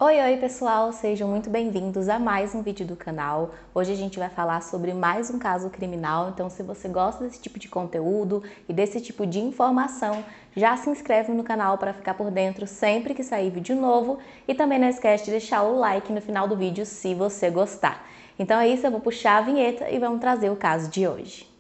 Oi pessoal, sejam muito bem-vindos a mais um vídeo do canal. Hoje a gente vai falar sobre mais um caso criminal, então se você gosta desse tipo de conteúdo e desse tipo de informação, já se inscreve no canal para ficar por dentro sempre que sair vídeo novo e também não esquece de deixar o like no final do vídeo se você gostar. Então é isso, eu vou puxar a vinheta e vamos trazer o caso de hoje.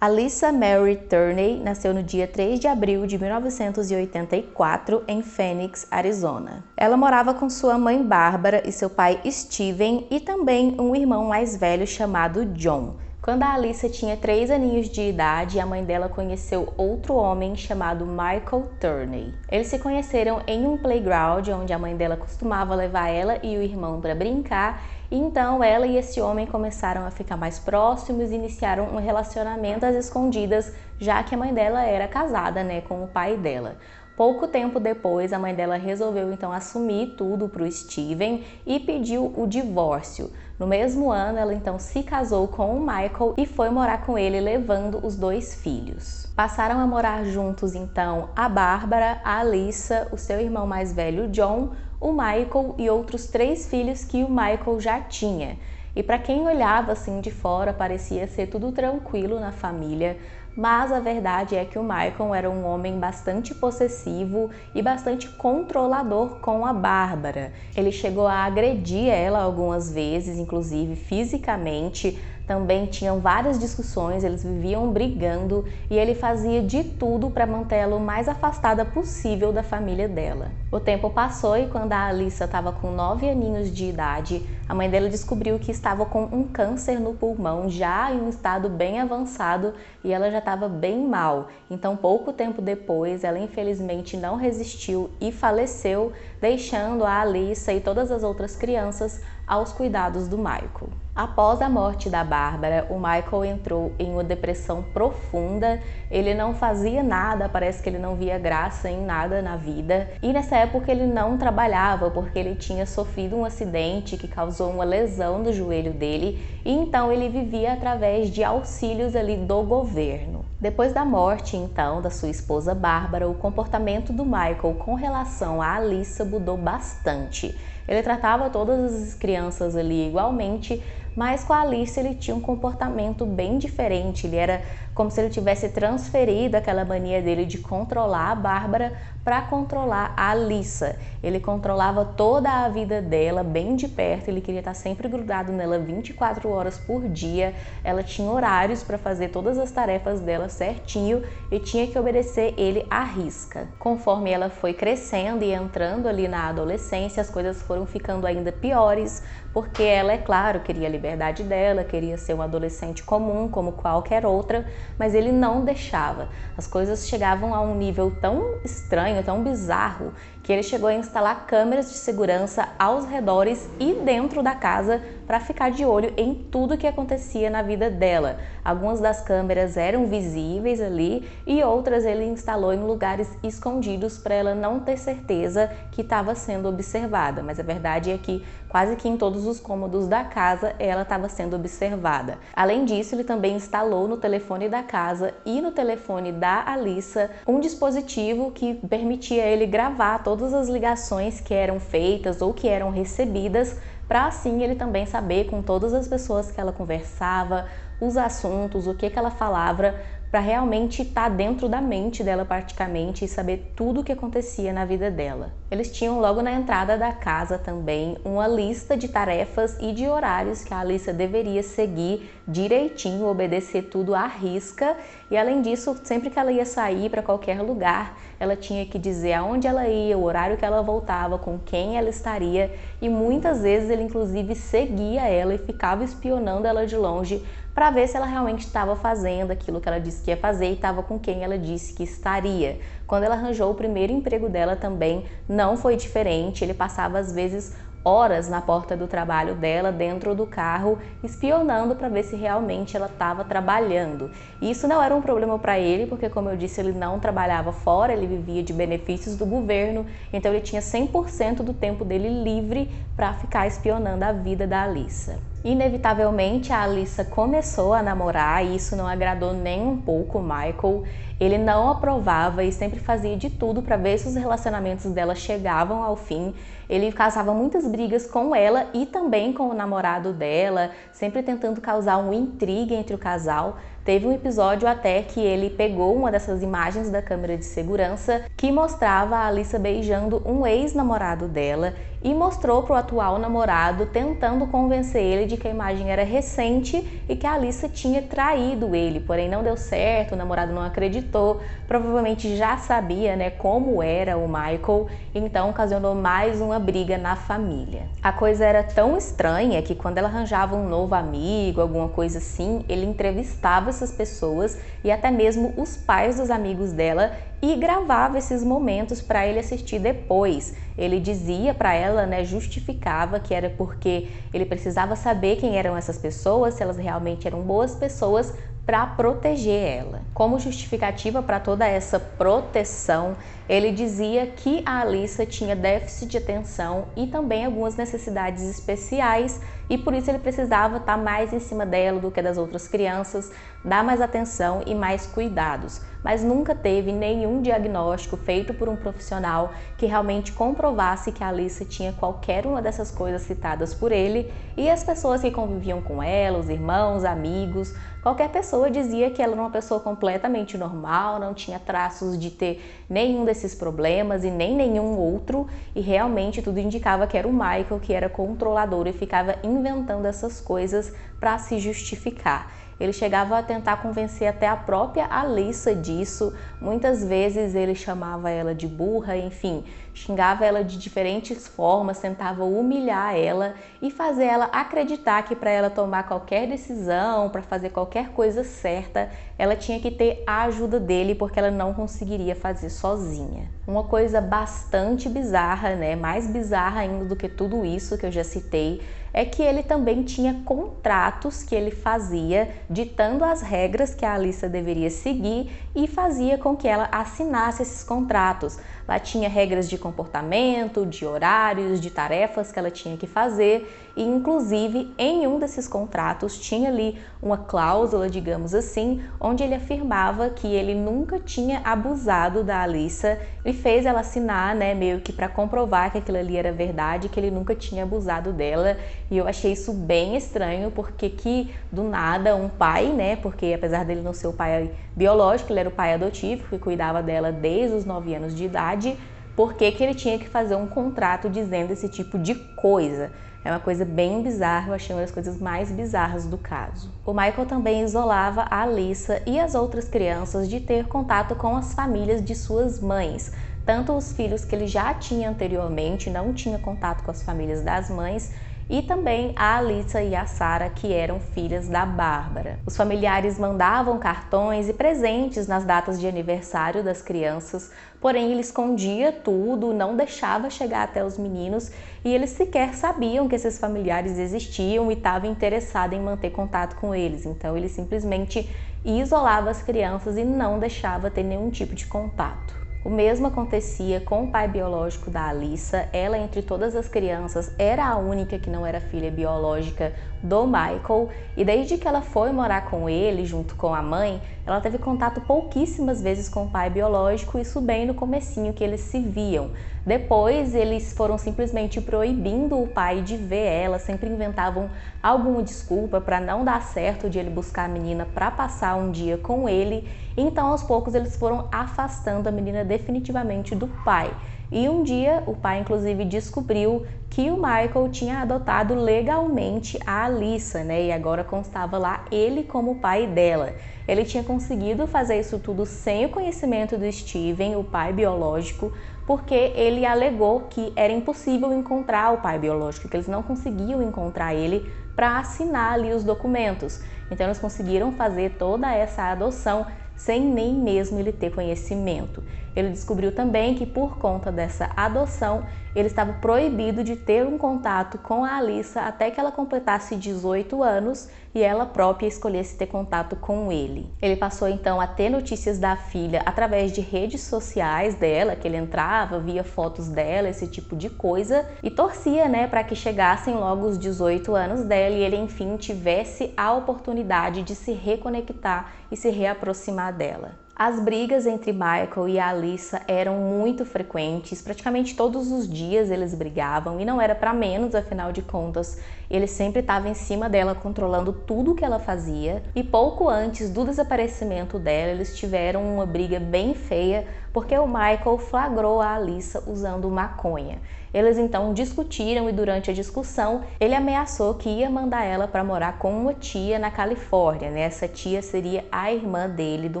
Alyssa Mary Turney nasceu no dia 3 de abril de 1984 em Phoenix, Arizona. Ela morava com sua mãe Bárbara e seu pai Steven e também um irmão mais velho chamado John. Quando a Alyssa tinha 3 aninhos de idade, a mãe dela conheceu outro homem chamado Michael Turney. Eles se conheceram em um playground onde a mãe dela costumava levar ela e o irmão para brincar. E então ela e esse homem começaram a ficar mais próximos e iniciaram um relacionamento às escondidas, já que a mãe dela era casada, com o pai dela. Pouco tempo depois, a mãe dela resolveu então assumir tudo para o Steven e pediu o divórcio. No mesmo ano, ela então se casou com o Michael e foi morar com ele, levando os 2 filhos. Passaram a morar juntos então a Bárbara, a Alyssa, o seu irmão mais velho John, o Michael e outros 3 filhos que o Michael já tinha. E para quem olhava assim de fora, parecia ser tudo tranquilo na família, mas a verdade é que o Michael era um homem bastante possessivo e bastante controlador com a Bárbara. Ele chegou a agredir ela algumas vezes, inclusive fisicamente. Também tinham várias discussões, eles viviam brigando e ele fazia de tudo para mantê-la o mais afastada possível da família dela. O tempo passou e quando a Alyssa estava com 9 aninhos de idade, a mãe dela descobriu que estava com um câncer no pulmão, já em um estado bem avançado, e ela já estava bem mal. Então, pouco tempo depois, ela infelizmente não resistiu e faleceu, deixando a Alyssa e todas as outras crianças aos cuidados do Michael. Após a morte da Bárbara, o Michael entrou em uma depressão profunda, ele não fazia nada, parece que ele não via graça em nada na vida, e nessa época ele não trabalhava porque ele tinha sofrido um acidente que causou uma lesão no joelho dele, e então ele vivia através de auxílios ali do governo. Depois da morte, então, da sua esposa Bárbara, o comportamento do Michael com relação à Alyssa mudou bastante. Ele tratava todas as crianças ali igualmente, mas com a Alyssa ele tinha um comportamento bem diferente. Ele era como se ele tivesse transferido aquela mania dele de controlar a Bárbara para controlar a Alyssa. Ele controlava toda a vida dela bem de perto, ele queria estar sempre grudado nela 24 horas por dia. Ela tinha horários para fazer todas as tarefas dela certinho e tinha que obedecer ele à risca. Conforme ela foi crescendo e entrando ali na adolescência, as coisas foram ficando ainda piores, porque ela, é claro, queria a liberdade dela, queria ser uma adolescente comum como qualquer outra, mas ele não deixava. As coisas chegavam a um nível tão estranho, tão bizarro, que ele chegou a instalar câmeras de segurança aos redores e dentro da casa para ficar de olho em tudo que acontecia na vida dela. Algumas das câmeras eram visíveis ali e outras ele instalou em lugares escondidos para ela não ter certeza que estava sendo observada, mas a verdade é que quase que em todos os cômodos da casa ela estava sendo observada. Além disso, ele também instalou no telefone da casa e no telefone da Alyssa um dispositivo que permitia ele gravar todas as ligações que eram feitas ou que eram recebidas, para assim ele também saber com todas as pessoas que ela conversava, os assuntos, o que ela falava, para realmente estar dentro da mente dela praticamente e saber tudo o que acontecia na vida dela. Eles tinham logo na entrada da casa também uma lista de tarefas e de horários que a Alyssa deveria seguir direitinho, obedecer tudo à risca, e além disso, sempre que ela ia sair para qualquer lugar, ela tinha que dizer aonde ela ia, o horário que ela voltava, com quem ela estaria, e muitas vezes ele inclusive seguia ela e ficava espionando ela de longe para ver se ela realmente estava fazendo aquilo que ela disse que ia fazer e estava com quem ela disse que estaria. Quando ela arranjou o primeiro emprego dela também não foi diferente, ele passava às vezes horas na porta do trabalho dela, dentro do carro, espionando para ver se realmente ela estava trabalhando. E isso não era um problema para ele, porque como eu disse, ele não trabalhava fora, ele vivia de benefícios do governo, então ele tinha 100% do tempo dele livre para ficar espionando a vida da Alyssa. Inevitavelmente, a Alyssa começou a namorar e isso não agradou nem um pouco o Michael. Ele não aprovava e sempre fazia de tudo para ver se os relacionamentos dela chegavam ao fim. Ele causava muitas brigas com ela e também com o namorado dela, sempre tentando causar uma intriga entre o casal. Teve um episódio até que ele pegou uma dessas imagens da câmera de segurança que mostrava a Alyssa beijando um ex-namorado dela e mostrou para o atual namorado, tentando convencer ele de que a imagem era recente e que a Alyssa tinha traído ele, porém não deu certo, o namorado não acreditou, provavelmente já sabia, né, como era o Michael, então ocasionou mais uma briga na família. A coisa era tão estranha que quando ela arranjava um novo amigo, alguma coisa assim, ele entrevistava essas pessoas e até mesmo os pais dos amigos dela e gravava esses momentos para ele assistir depois. Ele dizia para ela, né, justificava que era porque ele precisava saber quem eram essas pessoas, se elas realmente eram boas pessoas, para proteger ela. Como justificativa para toda essa proteção, ele dizia que a Alyssa tinha déficit de atenção e também algumas necessidades especiais e por isso ele precisava estar mais em cima dela do que das outras crianças, dar mais atenção e mais cuidados. Mas nunca teve nenhum diagnóstico feito por um profissional que realmente comprovasse que a Alyssa tinha qualquer uma dessas coisas citadas por ele e as pessoas que conviviam com ela, os irmãos, amigos, qualquer pessoa dizia que ela era uma pessoa completamente normal, não tinha traços de ter nenhum desses problemas e nem nenhum outro e realmente tudo indicava que era o Michael que era controlador e ficava inventando essas coisas para se justificar. Ele chegava a tentar convencer até a própria Alyssa disso, muitas vezes ele chamava ela de burra, enfim, xingava ela de diferentes formas, tentava humilhar ela e fazer ela acreditar que para ela tomar qualquer decisão, para fazer qualquer coisa certa, ela tinha que ter a ajuda dele porque ela não conseguiria fazer sozinha. Uma coisa bastante bizarra, né? Mais bizarra ainda do que tudo isso que eu já citei, é que ele também tinha contratos que ele fazia ditando as regras que a Alyssa deveria seguir e fazia com que ela assinasse esses contratos. Lá tinha regras de comportamento, de horários, de tarefas que ela tinha que fazer e inclusive em um desses contratos tinha ali uma cláusula, digamos assim, onde ele afirmava que ele nunca tinha abusado da Alyssa e fez ela assinar, né, meio que para comprovar que aquilo ali era verdade, que ele nunca tinha abusado dela. E eu achei isso bem estranho, porque que do nada um pai, né, porque apesar dele não ser o pai biológico, ele era o pai adotivo, que cuidava dela desde os 9 anos de idade, por que ele tinha que fazer um contrato dizendo esse tipo de coisa? É uma coisa bem bizarra, eu achei uma das coisas mais bizarras do caso. O Michael também isolava a Alyssa e as outras crianças de ter contato com as famílias de suas mães. Tanto os filhos que ele já tinha anteriormente, não tinha contato com as famílias das mães, e também a Alyssa e a Sarah, que eram filhas da Bárbara. Os familiares mandavam cartões e presentes nas datas de aniversário das crianças, porém ele escondia tudo, não deixava chegar até os meninos e eles sequer sabiam que esses familiares existiam e estava interessado em manter contato com eles. Então ele simplesmente isolava as crianças e não deixava ter nenhum tipo de contato. O mesmo acontecia com o pai biológico da Alyssa. Ela, entre todas as crianças, era a única que não era filha biológica do Michael e desde que ela foi morar com ele, junto com a mãe, ela teve contato pouquíssimas vezes com o pai biológico, isso bem no comecinho que eles se viam. Depois eles foram simplesmente proibindo o pai de ver ela, sempre inventavam alguma desculpa para não dar certo de ele buscar a menina para passar um dia com ele. Então aos poucos eles foram afastando a menina definitivamente do pai. E um dia o pai inclusive descobriu que o Michael tinha adotado legalmente a Alyssa, né? E agora constava lá ele como pai dela. Ele tinha conseguido fazer isso tudo sem o conhecimento do Steven, o pai biológico, porque ele alegou que era impossível encontrar o pai biológico, que eles não conseguiam encontrar ele para assinar ali os documentos. Então eles conseguiram fazer toda essa adoção sem nem mesmo ele ter conhecimento. Ele descobriu também que por conta dessa adoção, ele estava proibido de ter um contato com a Alyssa até que ela completasse 18 anos e ela própria escolhesse ter contato com ele. Ele passou então a ter notícias da filha através de redes sociais dela, que ele entrava, via fotos dela, esse tipo de coisa, e torcia, para que chegassem logo os 18 anos dela e ele enfim tivesse a oportunidade de se reconectar e se reaproximar dela. As brigas entre Michael e a Alyssa eram muito frequentes, praticamente todos os dias eles brigavam e não era para menos, afinal de contas, ele sempre estava em cima dela, controlando tudo o que ela fazia. E pouco antes do desaparecimento dela, eles tiveram uma briga bem feia, porque o Michael flagrou a Alyssa usando maconha. Eles então discutiram e durante a discussão ele ameaçou que ia mandar ela para morar com uma tia na Califórnia, Essa tia seria a irmã dele, do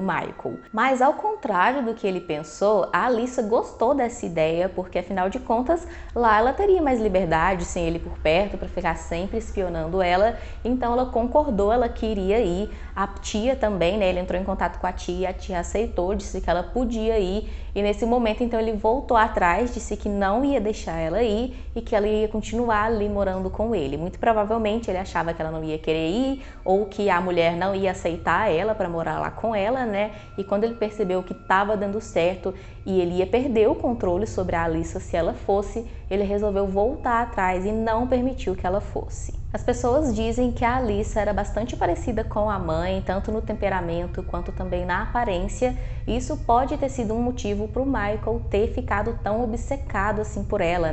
Michael. Mas ao contrário do que ele pensou, a Alyssa gostou dessa ideia, porque afinal de contas lá ela teria mais liberdade sem ele por perto para ficar sempre espionando ela. Então ela concordou, ela queria ir. A tia também, ele entrou em contato com a tia aceitou, disse que ela podia ir. E nesse momento então ele voltou atrás, disse que não ia deixar ela ir e que ela ia continuar ali morando com ele. Muito provavelmente ele achava que ela não ia querer ir ou que a mulher não ia aceitar ela para morar lá com ela, E quando ele percebeu que estava dando certo e ele ia perder o controle sobre a Alyssa se ela fosse, ele resolveu voltar atrás e não permitiu que ela fosse. As pessoas dizem que a Alyssa era bastante parecida com a mãe, tanto no temperamento quanto também na aparência. E isso pode ter sido um motivo para o Michael ter ficado tão obcecado assim por ela,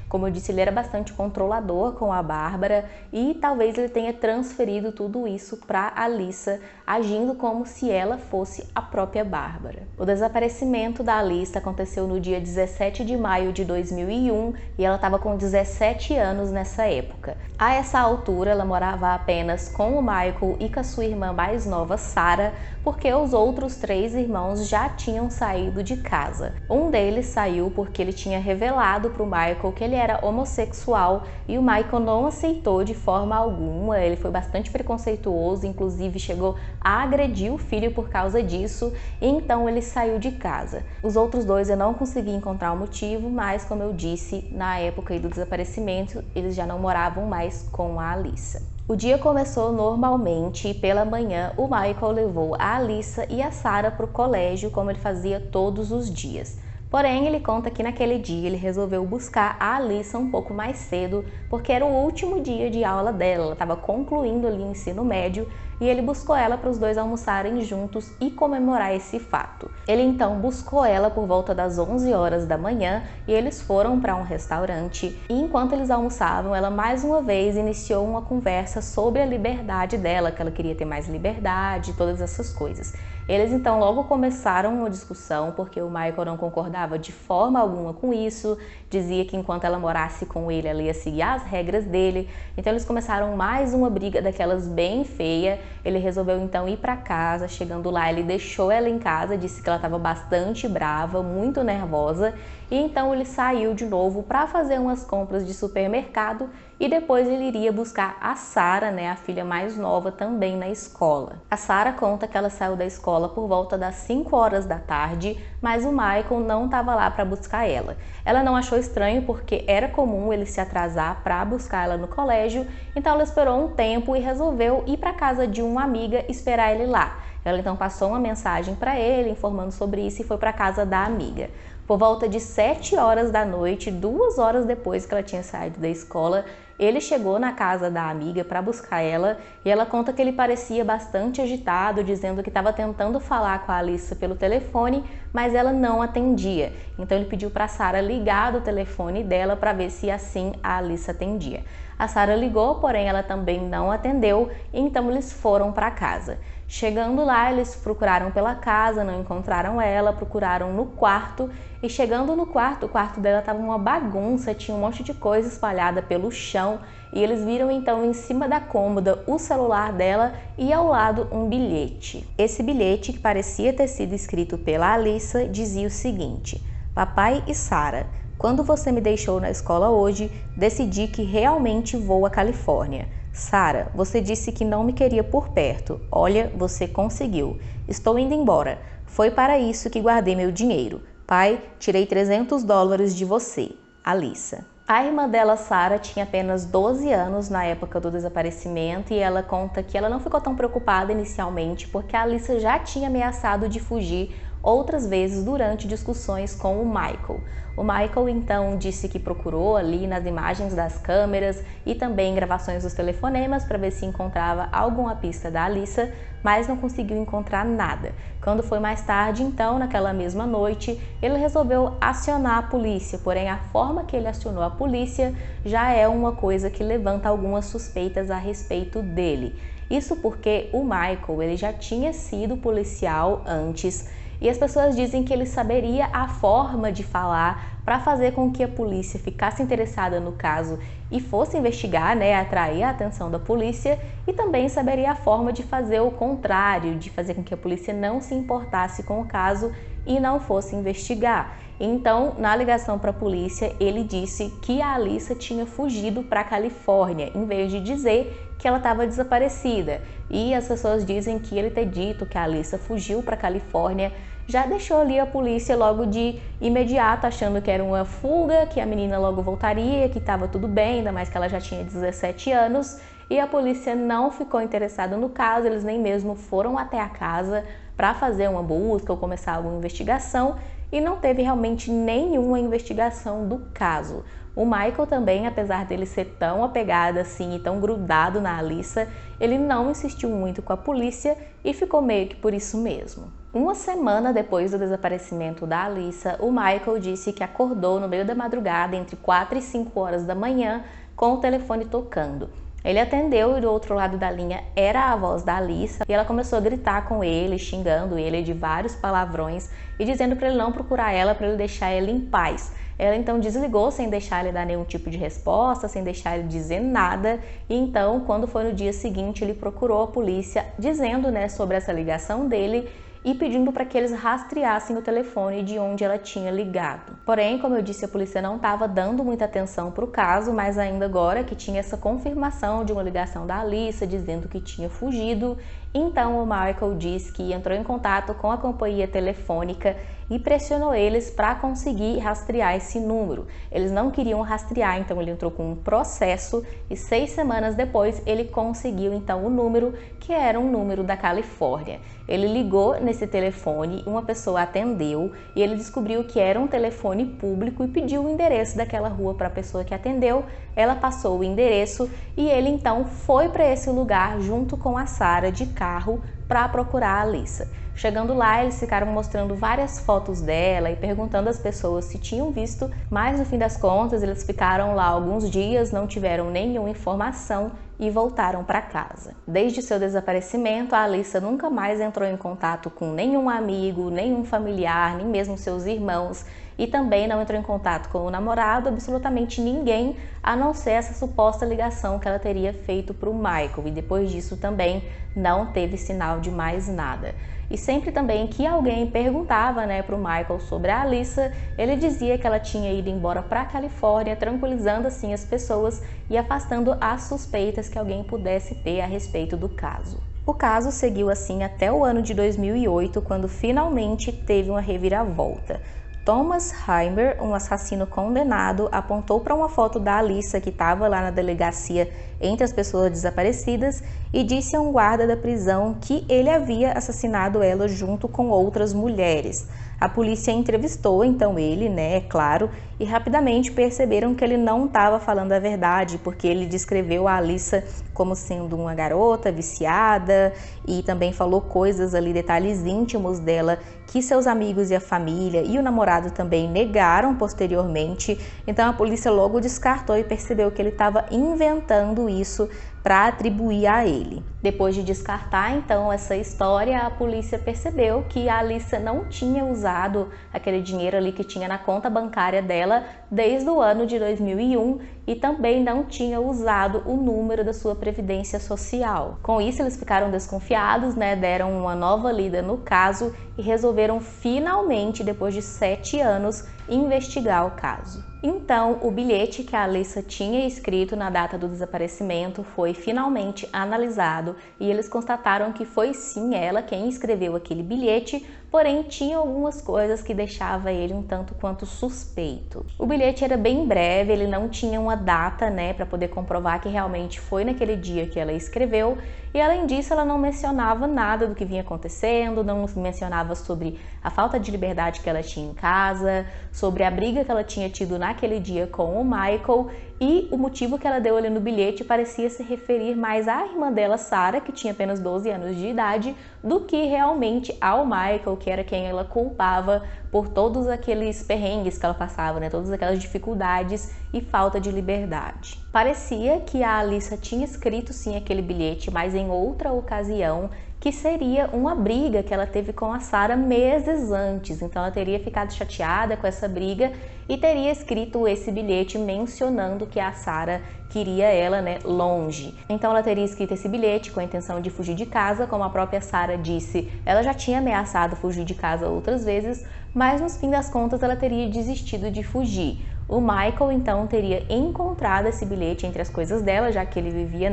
Como eu disse, ele era bastante controlador com a Bárbara e talvez ele tenha transferido tudo isso para a Alyssa, agindo como se ela fosse a própria Bárbara. O desaparecimento da Alyssa aconteceu no dia 17 de maio de 2001 e ela estava com 17 anos nessa época. A essa altura, ela morava apenas com o Michael e com a sua irmã mais nova, Sarah, porque os outros 3 irmãos já tinham saído de casa. Um deles saiu porque ele tinha revelado para o Michael que ele era homossexual e o Michael não aceitou de forma alguma. Ele foi bastante preconceituoso, inclusive chegou a agredir o filho por causa disso, e então ele saiu de casa. Os outros 2 eu não consegui encontrar o motivo, mas como eu disse, na época do desaparecimento, eles já não moravam mais com a Alyssa. O dia começou normalmente e pela manhã o Michael levou a Alyssa e a Sarah para o colégio, como ele fazia todos os dias. Porém, ele conta que naquele dia ele resolveu buscar a Alyssa um pouco mais cedo, porque era o último dia de aula dela, ela estava concluindo ali o ensino médio, e ele buscou ela para os 2 almoçarem juntos e comemorar esse fato. Ele então buscou ela por volta das 11 horas da manhã e eles foram para um restaurante, e enquanto eles almoçavam, ela mais uma vez iniciou uma conversa sobre a liberdade dela, que ela queria ter mais liberdade, todas essas coisas. Eles então logo começaram uma discussão, porque o Michael não concordava de forma alguma com isso, dizia que enquanto ela morasse com ele, ela ia seguir as regras dele. Então eles começaram mais uma briga daquelas bem feia. Ele resolveu então ir para casa. Chegando lá, ele deixou ela em casa, disse que ela estava bastante brava, muito nervosa, e então ele saiu de novo para fazer umas compras de supermercado e depois ele iria buscar a Sarah, a filha mais nova, também na escola. A Sarah conta que ela saiu da escola por volta das 5 horas da tarde, mas o Michael não estava lá para buscar ela. Ela não achou estranho porque era comum ele se atrasar para buscar ela no colégio, então ela esperou um tempo e resolveu ir para casa de uma amiga esperar ele lá. Ela então passou uma mensagem para ele informando sobre isso e foi para casa da amiga. Por volta de 7 horas da noite, 2 horas depois que ela tinha saído da escola, ele chegou na casa da amiga para buscar ela e ela conta que ele parecia bastante agitado, dizendo que estava tentando falar com a Alyssa pelo telefone, mas ela não atendia. Então ele pediu para a Sarah ligar do telefone dela para ver se assim a Alyssa atendia. A Sarah ligou, porém ela também não atendeu, então eles foram para casa. Chegando lá, eles procuraram pela casa, não encontraram ela, procuraram no quarto e chegando no quarto, o quarto dela estava uma bagunça, tinha um monte de coisa espalhada pelo chão e eles viram então em cima da cômoda o celular dela e ao lado um bilhete. Esse bilhete, que parecia ter sido escrito pela Alyssa, dizia o seguinte: Papai e Sarah, quando você me deixou na escola hoje, decidi que realmente vou à Califórnia. Sara, você disse que não me queria por perto. Olha, você conseguiu. Estou indo embora. Foi para isso que guardei meu dinheiro. Pai, tirei $300 de você. Alyssa. A irmã dela, Sara, tinha apenas 12 anos na época do desaparecimento e ela conta que ela não ficou tão preocupada inicialmente porque a Alyssa já tinha ameaçado de fugir outras vezes durante discussões com o Michael. O Michael então disse que procurou ali nas imagens das câmeras e também gravações dos telefonemas para ver se encontrava alguma pista da Alyssa, mas não conseguiu encontrar nada. Quando foi mais tarde, então, naquela mesma noite, ele resolveu acionar a polícia, porém a forma que ele acionou a polícia já é uma coisa que levanta algumas suspeitas a respeito dele. Isso porque o Michael, ele já tinha sido policial antes, e as pessoas dizem que ele saberia a forma de falar para fazer com que a polícia ficasse interessada no caso e fosse investigar, atrair a atenção da polícia, e também saberia a forma de fazer o contrário, de fazer com que a polícia não se importasse com o caso e não fosse investigar. Então, na ligação para a polícia, ele disse que a Alyssa tinha fugido para a Califórnia, em vez de dizer que ela estava desaparecida. E as pessoas dizem que ele ter dito que a Alyssa fugiu para a Califórnia já deixou ali a polícia logo de imediato achando que era uma fuga, que a menina logo voltaria, que estava tudo bem, ainda mais que ela já tinha 17 anos. E a polícia não ficou interessada no caso, eles nem mesmo foram até a casa para fazer uma busca ou começar alguma investigação, e não teve realmente nenhuma investigação do caso. O Michael também, apesar dele ser tão apegado assim e tão grudado na Alyssa, ele não insistiu muito com a polícia e ficou meio que por isso mesmo. Uma semana depois do desaparecimento da Alyssa, o Michael disse que acordou no meio da madrugada, entre 4 e 5 horas da manhã, com o telefone tocando. Ele atendeu e do outro lado da linha era a voz da Alyssa e ela começou a gritar com ele, xingando ele de vários palavrões e dizendo para ele não procurar ela, para ele deixar ela em paz. Ela então desligou sem deixar ele dar nenhum tipo de resposta, sem deixar ele dizer nada, e então, quando foi no dia seguinte, ele procurou a polícia dizendo, sobre essa ligação dele e pedindo para que eles rastreassem o telefone de onde ela tinha ligado. Porém, como eu disse, a polícia não estava dando muita atenção para o caso, mas ainda agora que tinha essa confirmação de uma ligação da Alyssa dizendo que tinha fugido, então o Michael disse que entrou em contato com a companhia telefônica e pressionou eles para conseguir rastrear esse número. Eles não queriam rastrear, então ele entrou com um processo e 6 semanas depois ele conseguiu então o número, que era um número da Califórnia. Ele ligou nesse telefone, uma pessoa atendeu e ele descobriu que era um telefone público e pediu o endereço daquela rua para a pessoa que atendeu. Ela passou o endereço e ele então foi para esse lugar junto com a Sara de carro para procurar a Alyssa. Chegando lá, eles ficaram mostrando várias fotos dela e perguntando às pessoas se tinham visto, mas no fim das contas eles ficaram lá alguns dias, não tiveram nenhuma informação e voltaram para casa. Desde seu desaparecimento, a Alyssa nunca mais entrou em contato com nenhum amigo, nenhum familiar, nem mesmo seus irmãos, e também não entrou em contato com o namorado, absolutamente ninguém, a não ser essa suposta ligação que ela teria feito para o Michael, e depois disso também não teve sinal de mais nada. E sempre também que alguém perguntava para o Michael sobre a Alyssa, ele dizia que ela tinha ido embora para a Califórnia, tranquilizando assim as pessoas e afastando as suspeitas que alguém pudesse ter a respeito do caso. O caso seguiu assim até o ano de 2008, quando finalmente teve uma reviravolta. Thomas Heimer, um assassino condenado, apontou para uma foto da Alyssa que estava lá na delegacia entre as pessoas desaparecidas e disse a um guarda da prisão que ele havia assassinado ela junto com outras mulheres. A polícia entrevistou então ele, é claro, e rapidamente perceberam que ele não estava falando a verdade, porque ele descreveu a Alyssa como sendo uma garota viciada e também falou coisas ali, detalhes íntimos dela, que seus amigos e a família e o namorado também negaram posteriormente. Então a polícia logo descartou e percebeu que ele estava inventando isso para atribuir a ele. Depois de descartar então essa história, a polícia percebeu que a Alyssa não tinha usado aquele dinheiro ali que tinha na conta bancária dela desde o ano de 2001 e também não tinha usado o número da sua previdência social. Com isso eles ficaram desconfiados, deram uma nova lida no caso e resolveram finalmente, depois de 7 anos, investigar o caso. Então, o bilhete que a Alyssa tinha escrito na data do desaparecimento foi finalmente analisado e eles constataram que foi sim ela quem escreveu aquele bilhete, porém tinha algumas coisas que deixava ele um tanto quanto suspeito. O bilhete era bem breve, ele não tinha uma data, para poder comprovar que realmente foi naquele dia que ela escreveu, e além disso ela não mencionava nada do que vinha acontecendo, não mencionava sobre a falta de liberdade que ela tinha em casa, sobre a briga que ela tinha tido naquele dia com o Michael, e o motivo que ela deu ali no bilhete parecia se referir mais à irmã dela, Sarah, que tinha apenas 12 anos de idade, do que realmente ao Michael, que era quem ela culpava por todos aqueles perrengues que ela passava, todas aquelas dificuldades e falta de liberdade. Parecia que a Alyssa tinha escrito sim aquele bilhete, mas em outra ocasião, que seria uma briga que ela teve com a Sarah meses antes. Então ela teria ficado chateada com essa briga e teria escrito esse bilhete mencionando que a Sarah queria ela, longe. Então ela teria escrito esse bilhete com a intenção de fugir de casa, como a própria Sarah disse, ela já tinha ameaçado fugir de casa outras vezes, mas no fim das contas ela teria desistido de fugir. O Michael então teria encontrado esse bilhete entre as coisas dela, já que ele vivia,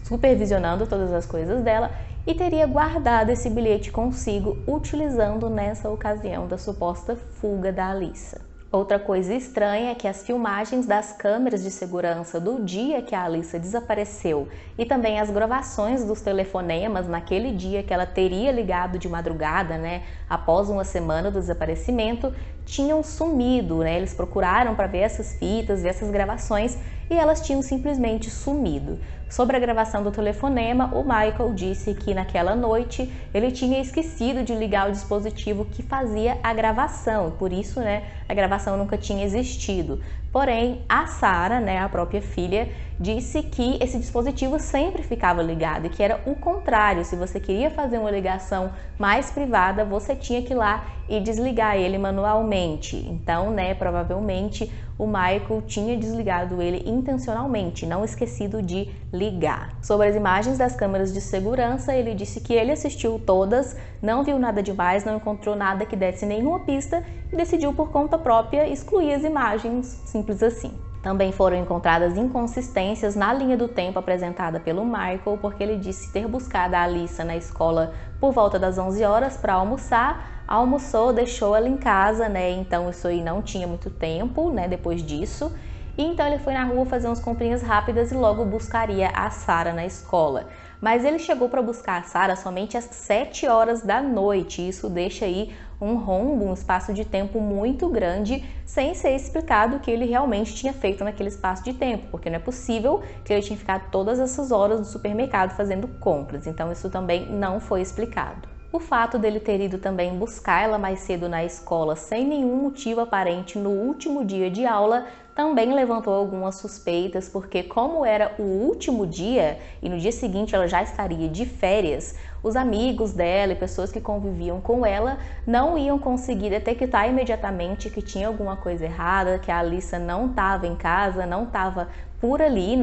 supervisionando todas as coisas dela, e teria guardado esse bilhete consigo, utilizando nessa ocasião da suposta fuga da Alyssa. Outra coisa estranha é que as filmagens das câmeras de segurança do dia que a Alyssa desapareceu e também as gravações dos telefonemas naquele dia que ela teria ligado de madrugada, após uma semana do desaparecimento, tinham sumido, Eles procuraram para ver essas fitas, ver essas gravações e elas tinham simplesmente sumido. Sobre a gravação do telefonema, o Michael disse que naquela noite ele tinha esquecido de ligar o dispositivo que fazia a gravação, por isso, a gravação nunca tinha existido. Porém, a Sarah, a própria filha, disse que esse dispositivo sempre ficava ligado e que era o contrário. Se você queria fazer uma ligação mais privada, você tinha que ir lá e desligar ele manualmente. Então, provavelmente o Michael tinha desligado ele intencionalmente, não esquecido de ligar. Sobre as imagens das câmeras de segurança, ele disse que ele assistiu todas, não viu nada demais, não encontrou nada que desse nenhuma pista e decidiu por conta própria excluir as imagens, simples assim. Também foram encontradas inconsistências na linha do tempo apresentada pelo Michael, porque ele disse ter buscado a Alyssa na escola por volta das 11 horas para almoçar, almoçou, deixou ela em casa, então isso aí não tinha muito tempo, depois disso. E então ele foi na rua fazer umas comprinhas rápidas e logo buscaria a Sarah na escola. Mas ele chegou para buscar a Sarah somente às 7 horas da noite. Isso deixa aí um rombo, um espaço de tempo muito grande, sem ser explicado o que ele realmente tinha feito naquele espaço de tempo, porque não é possível que ele tinha ficado todas essas horas no supermercado fazendo compras. Então isso também não foi explicado. O fato dele ter ido também buscar ela mais cedo na escola sem nenhum motivo aparente no último dia de aula também levantou algumas suspeitas, porque como era o último dia e no dia seguinte ela já estaria de férias, os amigos dela e pessoas que conviviam com ela não iam conseguir detectar imediatamente que tinha alguma coisa errada, que a Alyssa não estava em casa, não estava por ali,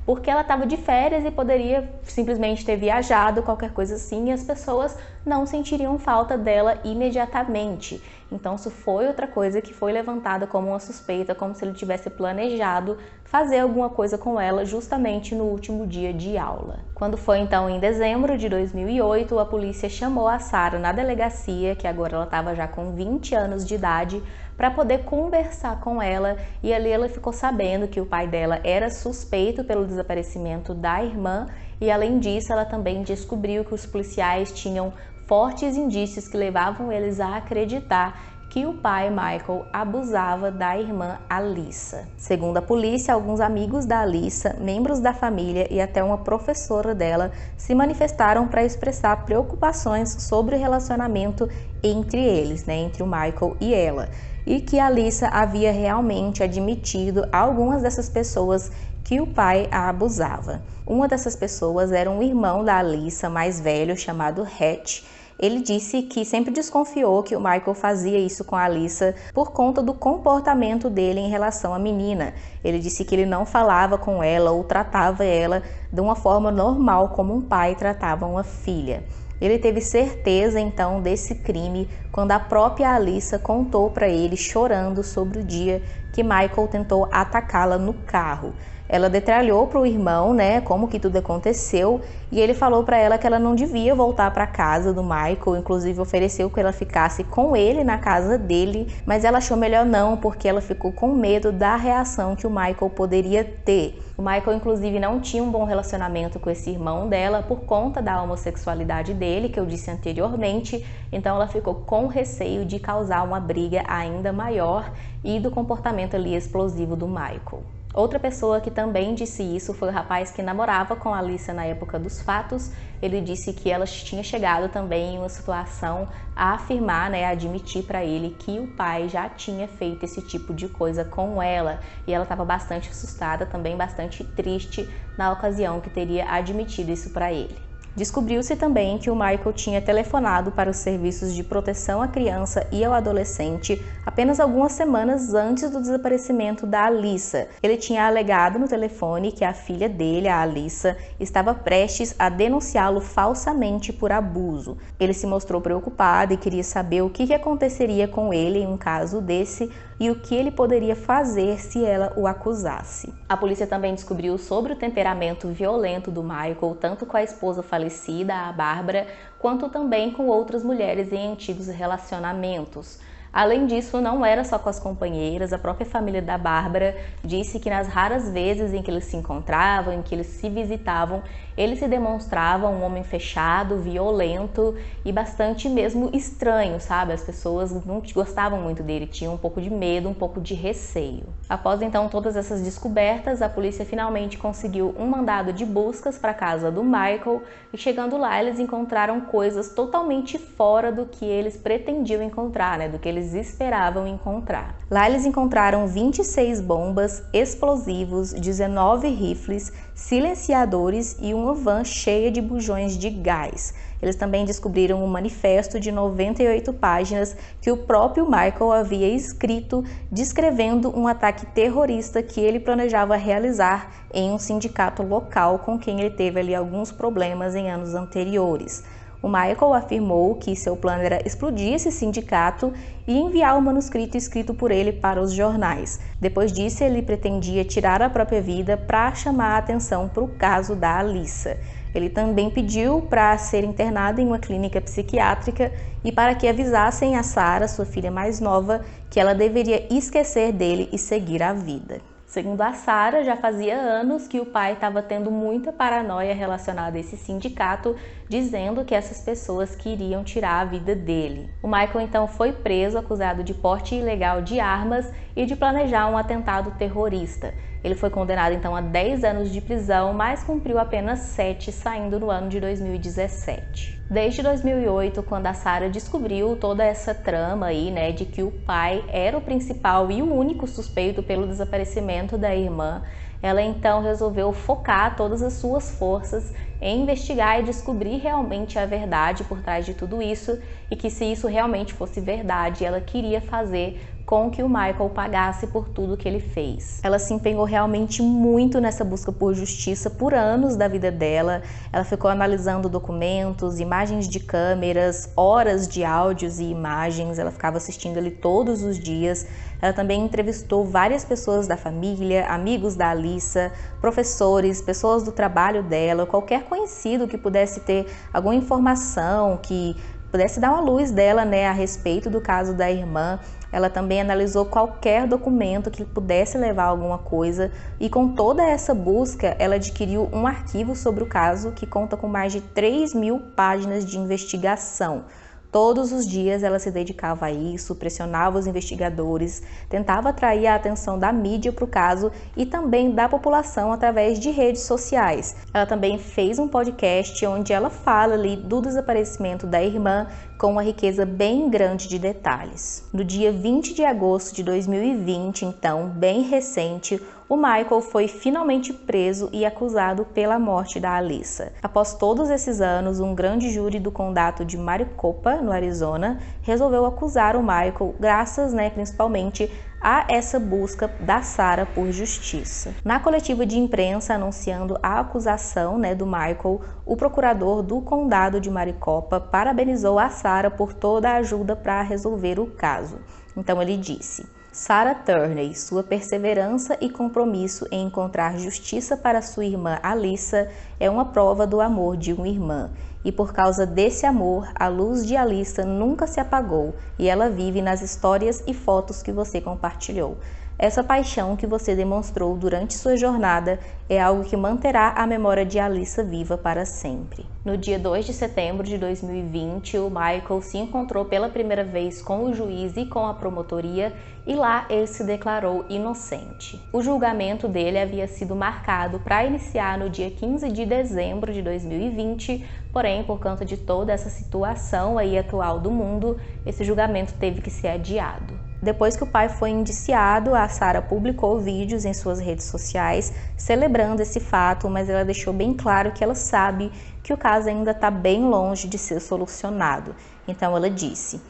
porque ela estava de férias e poderia simplesmente ter viajado, qualquer coisa assim, e as pessoas não sentiriam falta dela imediatamente. Então isso foi outra coisa que foi levantada como uma suspeita, como se ele tivesse planejado fazer alguma coisa com ela justamente no último dia de aula. Quando foi então em dezembro de 2008, a polícia chamou a Sarah na delegacia, que agora ela estava já com 20 anos de idade, para poder conversar com ela, e ali ela ficou sabendo que o pai dela era suspeito pelo desaparecimento da irmã, e além disso ela também descobriu que os policiais tinham fortes indícios que levavam eles a acreditar que o pai Michael abusava da irmã Alyssa. Segundo a polícia, alguns amigos da Alyssa, membros da família e até uma professora dela se manifestaram para expressar preocupações sobre o relacionamento entre eles, entre o Michael e ela, e que a Alyssa havia realmente admitido a algumas dessas pessoas que o pai a abusava. Uma dessas pessoas era um irmão da Alyssa mais velho chamado Hatch. Ele disse que sempre desconfiou que o Michael fazia isso com a Alyssa por conta do comportamento dele em relação à menina. Ele disse que ele não falava com ela ou tratava ela de uma forma normal como um pai tratava uma filha. Ele teve certeza então desse crime quando a própria Alyssa contou para ele chorando sobre o dia que Michael tentou atacá-la no carro. Ela detalhou para o irmão, né, como que tudo aconteceu, e ele falou para ela que ela não devia voltar para casa do Michael, inclusive ofereceu que ela ficasse com ele na casa dele, mas ela achou melhor não, porque ela ficou com medo da reação que o Michael poderia ter. O Michael, inclusive, não tinha um bom relacionamento com esse irmão dela por conta da homossexualidade dele, que eu disse anteriormente, então ela ficou com receio de causar uma briga ainda maior e do comportamento ali explosivo do Michael. Outra pessoa que também disse isso foi o rapaz que namorava com a Alyssa na época dos fatos. Ele disse que ela tinha chegado também em uma situação a afirmar, a admitir para ele que o pai já tinha feito esse tipo de coisa com ela. E ela estava bastante assustada, também bastante triste na ocasião que teria admitido isso para ele. Descobriu-se também que o Michael tinha telefonado para os serviços de proteção à criança e ao adolescente apenas algumas semanas antes do desaparecimento da Alyssa. Ele tinha alegado no telefone que a filha dele, a Alyssa, estava prestes a denunciá-lo falsamente por abuso. Ele se mostrou preocupado e queria saber o que aconteceria com ele em um caso desse e o que ele poderia fazer se ela o acusasse. A polícia também descobriu sobre o temperamento violento do Michael, tanto com a esposa falecida, a Bárbara, quanto também com outras mulheres em antigos relacionamentos. Além disso, não era só com as companheiras, a própria família da Bárbara disse que nas raras vezes em que eles se encontravam, em que eles se visitavam, ele se demonstrava um homem fechado, violento e bastante mesmo estranho, sabe? As pessoas não gostavam muito dele, tinham um pouco de medo, um pouco de receio. Após então todas essas descobertas, a polícia finalmente conseguiu um mandado de buscas para a casa do Michael e chegando lá eles encontraram coisas totalmente fora do que eles pretendiam encontrar, do que eles esperavam encontrar. Lá eles encontraram 26 bombas, explosivos, 19 rifles, silenciadores e uma van cheia de bujões de gás. Eles também descobriram um manifesto de 98 páginas que o próprio Michael havia escrito descrevendo um ataque terrorista que ele planejava realizar em um sindicato local com quem ele teve ali alguns problemas em anos anteriores. O Michael afirmou que seu plano era explodir esse sindicato e enviar o manuscrito escrito por ele para os jornais. Depois disso, ele pretendia tirar a própria vida para chamar a atenção para o caso da Alyssa. Ele também pediu para ser internado em uma clínica psiquiátrica e para que avisassem a Sarah, sua filha mais nova, que ela deveria esquecer dele e seguir a vida. Segundo a Sarah, já fazia anos que o pai estava tendo muita paranoia relacionada a esse sindicato, dizendo que essas pessoas queriam tirar a vida dele. O Michael então foi preso, acusado de porte ilegal de armas e de planejar um atentado terrorista. Ele foi condenado então a 10 anos de prisão, mas cumpriu apenas 7, saindo no ano de 2017. Desde 2008, quando a Sarah descobriu toda essa trama aí, de que o pai era o principal e o único suspeito pelo desaparecimento da irmã, ela então resolveu focar todas as suas forças em investigar e descobrir realmente a verdade por trás de tudo isso e que se isso realmente fosse verdade, ela queria fazer com que o Michael pagasse por tudo que ele fez. Ela se empenhou realmente muito nessa busca por justiça por anos da vida dela. Ela ficou analisando documentos, imagens de câmeras, horas de áudios e imagens. Ela ficava assistindo ali todos os dias. Ela também entrevistou várias pessoas da família, amigos da Alyssa, professores, pessoas do trabalho dela, qualquer conhecido que pudesse ter alguma informação, que pudesse dar uma luz dela, a respeito do caso da irmã. Ela também analisou qualquer documento que pudesse levar a alguma coisa e com toda essa busca ela adquiriu um arquivo sobre o caso que conta com mais de 3.000 páginas de investigação. Todos os dias ela se dedicava a isso, pressionava os investigadores, tentava atrair a atenção da mídia para o caso e também da população através de redes sociais. Ela também fez um podcast onde ela fala ali do desaparecimento da irmã com uma riqueza bem grande de detalhes. No dia 20 de agosto de 2020, então, bem recente, o Michael foi finalmente preso e acusado pela morte da Alyssa. Após todos esses anos, um grande júri do condado de Maricopa, no Arizona, resolveu acusar o Michael, graças, principalmente, a essa busca da Sarah por justiça. Na coletiva de imprensa anunciando a acusação do Michael, o procurador do condado de Maricopa parabenizou a Sarah por toda a ajuda para resolver o caso. Então ele disse: Sarah Turney, sua perseverança e compromisso em encontrar justiça para sua irmã Alyssa é uma prova do amor de uma irmã. E por causa desse amor, a luz de Alyssa nunca se apagou e ela vive nas histórias e fotos que você compartilhou. Essa paixão que você demonstrou durante sua jornada é algo que manterá a memória de Alyssa viva para sempre. No dia 2 de setembro de 2020, o Michael se encontrou pela primeira vez com o juiz e com a promotoria e lá ele se declarou inocente. O julgamento dele havia sido marcado para iniciar no dia 15 de dezembro de 2020, porém, por conta de toda essa situação aí atual do mundo, esse julgamento teve que ser adiado. Depois que o pai foi indiciado, a Sarah publicou vídeos em suas redes sociais celebrando esse fato, mas ela deixou bem claro que ela sabe que o caso ainda está bem longe de ser solucionado. Então ela disse: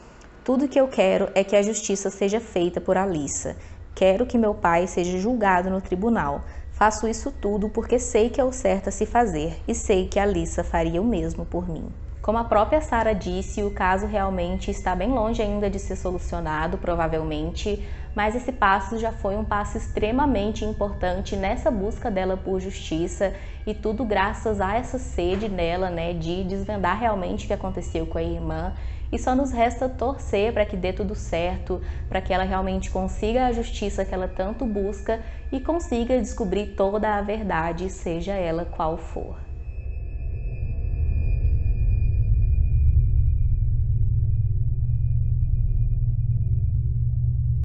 "Tudo que eu quero é que a justiça seja feita por Alyssa. Quero que meu pai seja julgado no tribunal. Faço isso tudo porque sei que é o certo a se fazer e sei que a Alyssa faria o mesmo por mim." Como a própria Sarah disse, o caso realmente está bem longe ainda de ser solucionado, provavelmente, mas esse passo já foi um passo extremamente importante nessa busca dela por justiça e tudo graças a essa sede nela, né, de desvendar realmente o que aconteceu com a irmã. E só nos resta torcer para que dê tudo certo, para que ela realmente consiga a justiça que ela tanto busca e consiga descobrir toda a verdade, seja ela qual for.